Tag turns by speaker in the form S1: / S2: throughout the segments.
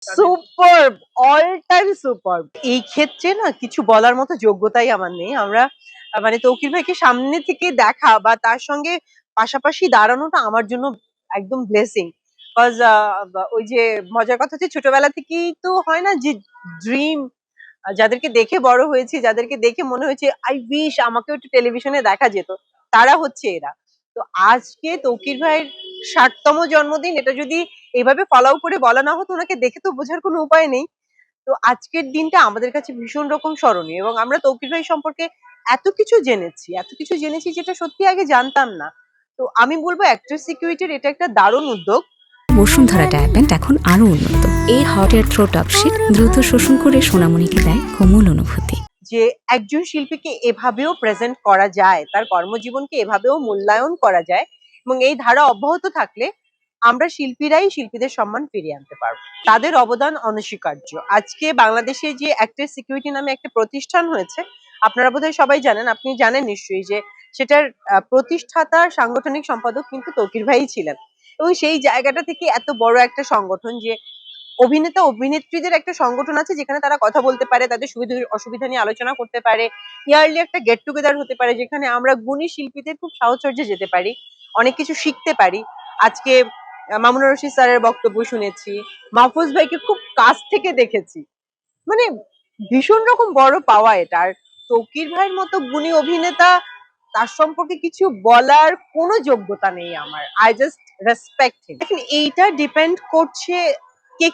S1: সুপারব, all time সুপারব। এই ক্ষেত্রে না কিছু বলার মতো যোগ্যতাই আমার নেই। আমরা মানে তৌকির ভাইকে সামনে থেকে দেখা বা তার সঙ্গে পাশাপাশি দাঁড়ানোটা আমার জন্য একদম ব্লেসিং। কজ ওই যে মজার কথা হচ্ছে ছোটবেলা থেকেই তো হয় না যে ড্রিম, যাদেরকে দেখে বড় হয়েছি, যাদেরকে দেখে মনে হয়েছে আই উইশ আমাকেও একটু টেলিভিশনে দেখা যেত, তারা হচ্ছে এরা। তো আজকে তৌকির ভাইয়ের ৬০তম জন্মদিন, এটা যদি এভাবে ফলাও করে বলা না হতো, ওনাকে দেখে তো বোঝার কোনো উপায় নেই। তো আজকের দিনটা আমাদের কাছে ভীষণ রকম স্মরণীয় এবং আমরা তৌকির ভাই সম্পর্কে এত কিছু জেনেছি যেটা সত্যি আগে জানতাম না। তো আমি বলবো অ্যাক্ট্রেস সিকিউরিটির এটা একটা দারুণ উদ্যোগ।
S2: বসুন্ধরা ডায়াপেন্ট এখন আরো উন্নত। এই হট এয়ার থ্রো টপশিট দ্রুত শোষণ করে সোনামণিকে দেয় কোমল অনুভূতি।
S1: যে একজন শিল্পীকে এভাবেও প্রেজেন্ট করা যায়, তার কর্মজীবনকে এভাবেও মূল্যায়ন করা যায়, এবং এই ধারা অব্যাহত থাকলে আমরা শিল্পীরাই শিল্পীদের সম্মান ফিরিয়ে আনতে পারবো। তাদের অবদান অনস্বীকার্য। আজকে বাংলাদেশে যে অ্যাক্টরেস সিকিউরিটি নামে একটা প্রতিষ্ঠান হয়েছে, আপনারা বোধহয় সবাই জানেন, আপনি জানেন নিশ্চয়ই যে সেটার প্রতিষ্ঠাতা সাংগঠনিক সম্পাদক কিন্তু তৌকির ভাই ছিলেন। এবং সেই জায়গাটা থেকে এত বড় একটা সংগঠন, যে অভিনেতা অভিনেত্রীদের একটা সংগঠন আছে যেখানে তারা কথা বলতে পারে, তাদের সুবিধা অসুবিধা নিয়ে আলোচনা করতে পারে, ইয়ারলি একটা গেট টুগেদার হতে পারে যেখানে আমরা গুণী শিল্পীদের খুব সাহচর্যে যেতে পারি, অনেক কিছু শিখতে পারি। আজকে মামুনুর রশিদ স্যারের বক্তব্য শুনেছি, মাহফুজ ভাইকে খুব কাছ থেকে দেখেছি, মানে ভীষণ রকম বড় পাওয়া এটা। আর তৌকির ভাইয়ের মতো গুণী অভিনেতা, তার সম্পর্কে কিছু বলার কোনো যোগ্যতা নেই আমার। আই জাস্ট রেসপেক্ট হিম। দেখেন, এইটা ডিপেন্ড করছে কে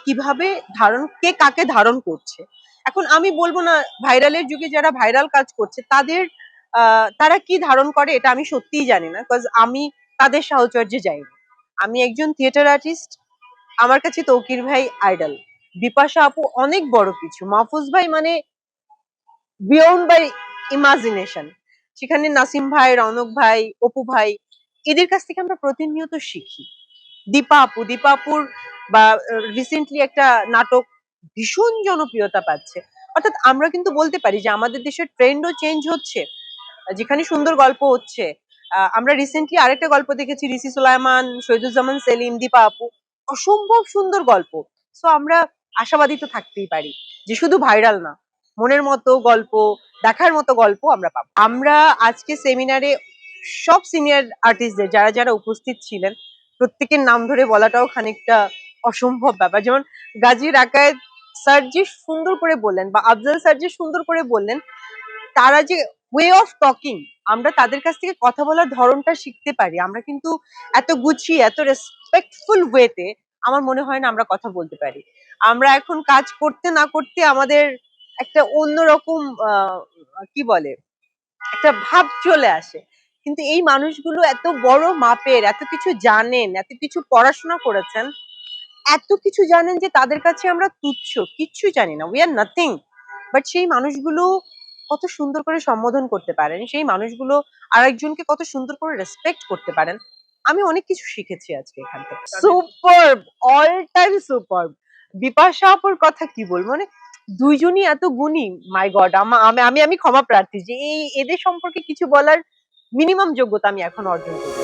S1: কাকে ধারণ করছে। এখন আমি বলবো না ভাইরালের যুগে যারা ভাইরাল কাজ করছে তারা কি ধারণ করে এটা আমি সত্যিই জানি না, বিকজ আমি তাদের সাহচর্যে যাইনি। আমি একজন থিয়েটার আর্টিস্ট, আমার কাছে তৌকির ভাই আইডল, বিপাশা আপু অনেক বড় কিছু, মাহফুজ ভাই মানে বিয়ন্ড বাই ইমাজিনেশন। সেখানে নাসিম ভাই, রৌনক ভাই, অপু ভাই, এদের কাছ থেকে আমরা প্রতিনিয়ত শিখি। দীপা আপুর বা রিসেন্টলি একটা নাটক ভীষণ জনপ্রিয়তা পাচ্ছে। অর্থাৎ আমরা কিন্তু বলতে পারি যে আমাদের দেশের ট্রেন্ডও চেঞ্জ হচ্ছে, যেখানে সুন্দর গল্প হচ্ছে। আমরা রিসেন্টলি আরেকটা গল্প দেখেছি, রিসি সুলাইমান, শহীদুজ্জামান সেলিম, দীপা আপু, অসম্ভব সুন্দর গল্প। সো আমরা আশাবাদী তো থাকতেই পারি যে শুধু ভাইরাল না, মনের মতো গল্প, দেখার মতো গল্প আমরা পাবো। আমরা আজকে সেমিনারে সব সিনিয়র আর্টিস্টদের যারা যারা উপস্থিত ছিলেন প্রত্যেকের নাম ধরে বলাটাও খানিকটা অসম্ভব ব্যাপার। যেমন গাজী রাকায়েত স্যার যে সুন্দর করে বললেন, বা আফজাল স্যার যে সুন্দর করে বললেন, তারা যে ওয়ে অফ টকিং, আমরা তাদের কাছ থেকে কথা বলার ধরনটা শিখতে পারি। আমরা কিন্তু এত গুছিয়ে, এত রেসপেক্টফুল ওয়েতে আমার মনে হয় না আমরা কথা বলতে পারি। আমরা এখন কাজ করতে না করতে আমাদের একটা অন্যরকম কি বলে, একটা ভাব চলে আসে। কিন্তু এই মানুষগুলো এত বড় মাপের, এত কিছু জানেন, এত কিছু পড়াশোনা করেছেন, এত কিছু জানেন যে তাদের কাছে আমরা তুচ্ছ, কিচ্ছু জানি না, উই আর নাথিং। বাট সেই মানুষগুলো কত সুন্দর করে সম্বোধন করতে পারেন, সেই মানুষগুলো আরেকজনকে কত সুন্দর করে রেসপেক্ট করতে পারেন। আমি অনেক কিছু শিখেছি আজকে এখান থেকে। সুপারব, অল টাইম সুপারব। বিপাশা আপুর কথা কি বলবো, মানে দুইজনই এত গুণী, মাই গড। আমি আমি আমি ক্ষমা প্রার্থী যে এদের সম্পর্কে কিছু বলার মিনিমাম যোগ্যতা আমি এখন অর্জন করি।